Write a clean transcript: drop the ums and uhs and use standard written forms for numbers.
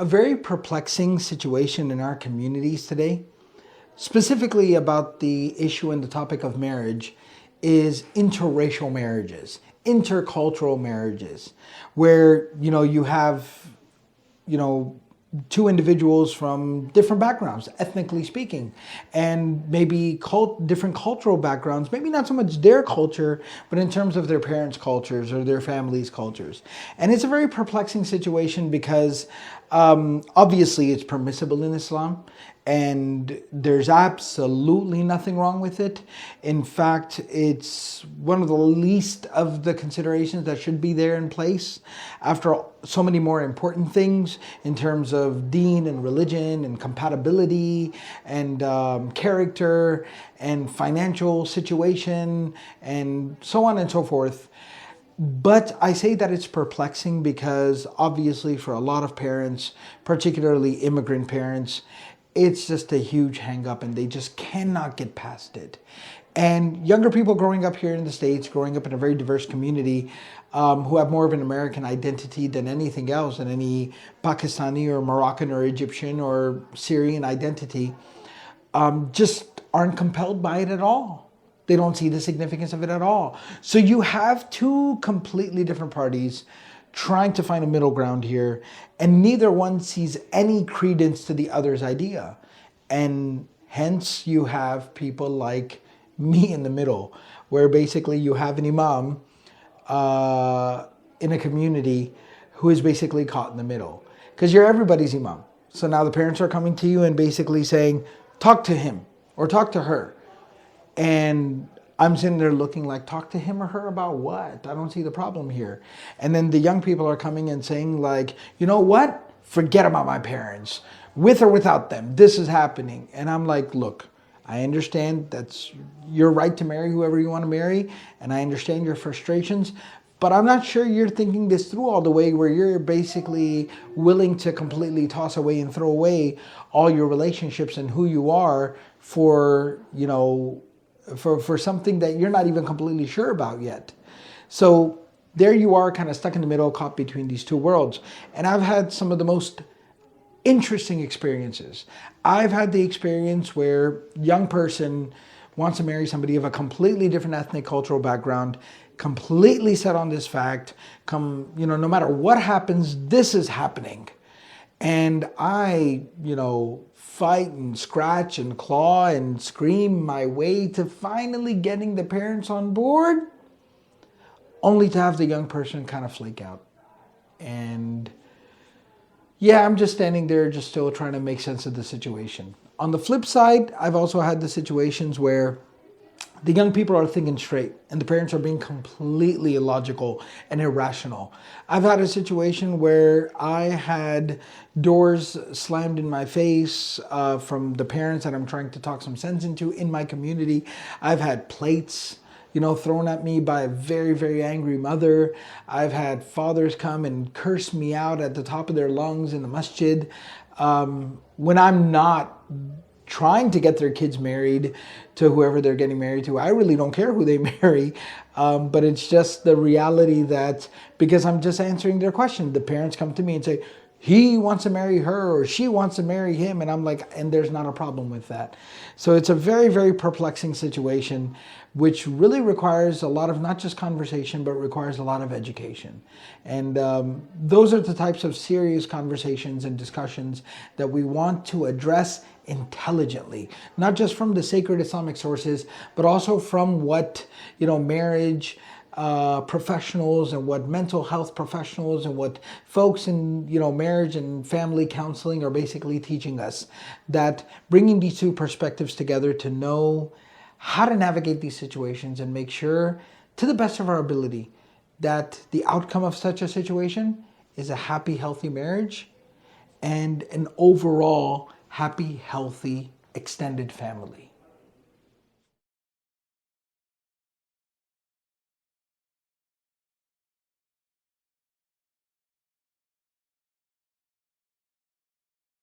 A very perplexing situation in our communities today, specifically about the issue and the topic of marriage, is interracial marriages, intercultural marriages, where you have you know two individuals from different backgrounds, ethnically speaking, and maybe different cultural backgrounds, maybe not so much their culture, but in terms of their parents' cultures or their families' cultures. And it's a very perplexing situation because obviously it's permissible in Islam, and there's absolutely nothing wrong with it. In fact, it's one of the least of the considerations that should be there in place after so many more important things in terms of deen and religion and compatibility and character and financial situation and so on and so forth. But I say that it's perplexing because obviously for a lot of parents, particularly immigrant parents, it's just a huge hang up and they just cannot get past it. And younger people growing up here in the States, growing up in a very diverse community, who have more of an American identity than anything else, than any Pakistani or Moroccan or Egyptian or Syrian identity, just aren't compelled by it at all. They don't see the significance of it at all. So you have two completely different parties trying to find a middle ground here, and neither one sees any credence to the other's idea. And hence you have people like me in the middle, where basically you have an imam in a community who is basically caught in the middle. Because you're everybody's imam. So now the parents are coming to you and basically saying, talk to him or talk to her. And I'm sitting there looking like, talk to him or her about what? I don't see the problem here. And then the young people are coming and saying like, you know what? Forget about my parents. With or without them, this is happening. And I'm like, look, I understand that's your right to marry whoever you want to marry. And I understand your frustrations. But I'm not sure you're thinking this through all the way, where you're basically willing to completely toss away and throw away all your relationships and who you are for, for something that you're not even completely sure about yet. So there you are, kind of stuck in the middle, caught between these two worlds. And I've had some of the most interesting experiences. I've had the experience where a young person wants to marry somebody of a completely different ethnic cultural background, completely set on this fact, no matter what happens, this is happening. And I, fight and scratch and claw and scream my way to finally getting the parents on board, only to have the young person kind of flake out. And yeah, I'm just standing there just still trying to make sense of the situation. On the flip side, I've also had the situations where the young people are thinking straight and the parents are being completely illogical and irrational. I've had a situation where I had doors slammed in my face from the parents that I'm trying to talk some sense into in my community. I've had plates thrown at me by a very, very angry mother. I've had fathers come and curse me out at the top of their lungs in the masjid when I'm not trying to get their kids married to whoever they're getting married to. I really don't care who they marry, but it's just the reality that because I'm just answering their question, the parents come to me and say, he wants to marry her or she wants to marry him. And I'm like, and there's not a problem with that. So it's a very, very perplexing situation, which really requires a lot of not just conversation, but requires a lot of education. And those are the types of serious conversations and discussions that we want to address intelligently, not just from the sacred Islamic sources, but also from what, marriage professionals and what mental health professionals and what folks in marriage and family counseling are basically teaching us, that bringing these two perspectives together to know how to navigate these situations and make sure to the best of our ability that the outcome of such a situation is a happy, healthy marriage and an overall happy, healthy, extended family.